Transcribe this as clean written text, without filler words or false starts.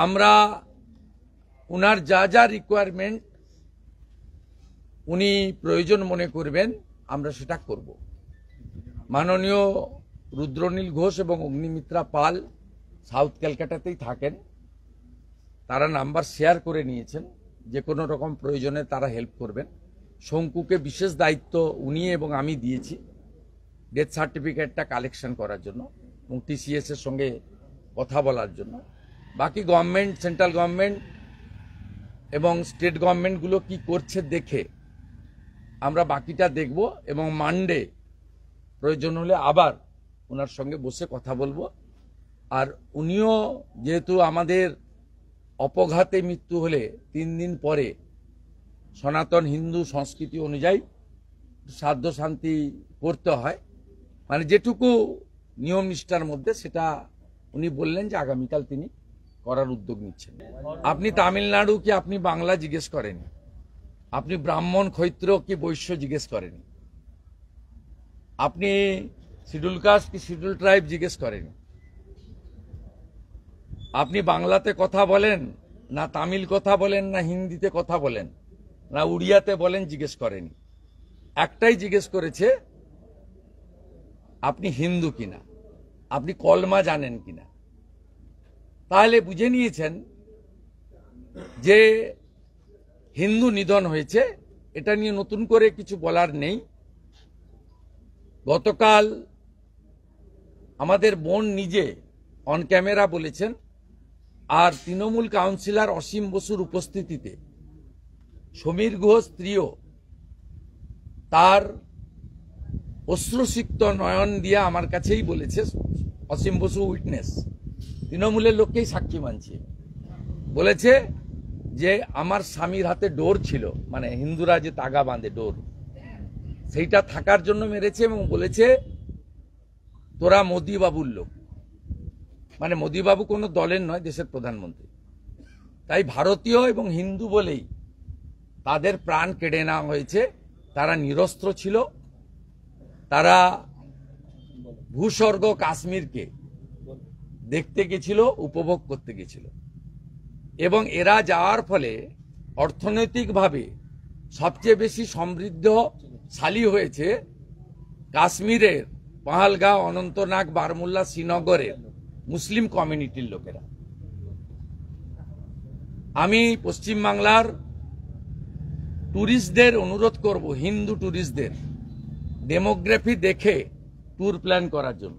আমরা উনার যা যা রিকোয়ারমেন্ট উনি প্রয়োজন মনে করবেন আমরা সেটা করব। মাননীয় রুদ্রনীল ঘোষ এবং অগ্নিমিত্রা পাল সাউথ ক্যালকাটাতেই থাকেন, তারা নাম্বার শেয়ার করে নিয়েছেন, যে কোনো রকম প্রয়োজনে তারা হেল্প করবেন। শঙ্কুকে বিশেষ দায়িত্ব উনি এবং আমি দিয়েছি ডেথ সার্টিফিকেটটা কালেকশন করার জন্য এবং টিসিএস এর সঙ্গে কথা বলার জন্য। বাকি গভর্নমেন্ট, সেন্ট্রাল গভর্নমেন্ট এবং স্টেট গভর্নমেন্টগুলো কি করছে দেখে আমরা বাকিটা দেখব এবং মানডে প্রয়োজন হলে আবার ওনার সঙ্গে বসে কথা বলবো। আর উনিও যেহেতু আমাদের অপঘাতে মৃত্যু হলে 3 দিন পরে সনাতন হিন্দু সংস্কৃতি অনুযায়ী শ্রাদ্ধ শান্তি করতে হয়, মানে যেটুকু নিয়ম নিষ্ঠার মধ্যে, সেটা উনি বললেন যে আগামীকাল তিনি করার উদ্যোগ নিচ্ছেন। আপনি তামিলনাড়ু কি আপনি বাংলা জিজ্ঞেস করেন, আপনি ব্রাহ্মণ ক্ষৈত্র কি বৈশ্য জিজ্ঞেস করেন, আপনি শিডিউল কাস্ট কি শিডিউল ট্রাইব জিজ্ঞেস করেন, আপনি বাংলাতে কথা বলেন না তামিল কথা বলেন না হিন্দিতে কথা বলেন না উড়িয়াতে বলেন জিজ্ঞেস করেনি। একটাই জিজ্ঞেস করেছে আপনি হিন্দু কিনা, আপনি কলমা জানেন কিনা। তাহলে বুঝে নিয়েছেন যে হিন্দু নিধন হয়েছে, এটা নিয়ে নতুন করে কিছু বলার নেই। গতকাল আমাদের বোন নিজে অন ক্যামেরা বলেছেন, আর তৃণমূল কাউন্সিলর অসীম বসুর উপস্থিতিতে সমীর ঘোষ স্ত্রীও তার অশ্রুসিক্ত নয়ন দিয়ে আমার কাছেই বলেছে, অসীম বসু উইটনেস, তৃণমূলের লোককেই সাক্ষী মানছে, বলেছে যে আমার স্বামীর হাতে ডোর ছিল, মানে হিন্দুরা যে তাগা বাঁধে ডোর, সেইটা থাকার জন্য মেরেছে এবং বলেছে তোরা মোদি বাবুর লোক। মানে মোদি বাবু কোনো দলের নয়, দেশের প্রধানমন্ত্রী। তাই ভারতীয় এবং হিন্দু বলেই তাদের প্রাণ কেড়ে নেওয়া হয়েছে। তারা নিরস্ত্র ছিল, তারা ভূস্বর্গ কাশ্মীরকে দেখতে গেছিল, উপভোগ করতে গেছিল, এবং এরা যাওয়ার ফলে অর্থনৈতিকভাবে সবচেয়ে বেশি সমৃদ্ধশালী হয়েছে কাশ্মীরের পাহালগাঁও, অনন্তনাগ, বারমুল্লা, শ্রীনগরের মুসলিম কমিউনিটির লোকেরা। আমি পশ্চিমবাংলার ট্যুরিস্টদের অনুরোধ করব, হিন্দু ট্যুরিস্টদের ডেমোগ্রাফি দেখে ট্যুর প্ল্যান করার জন্য।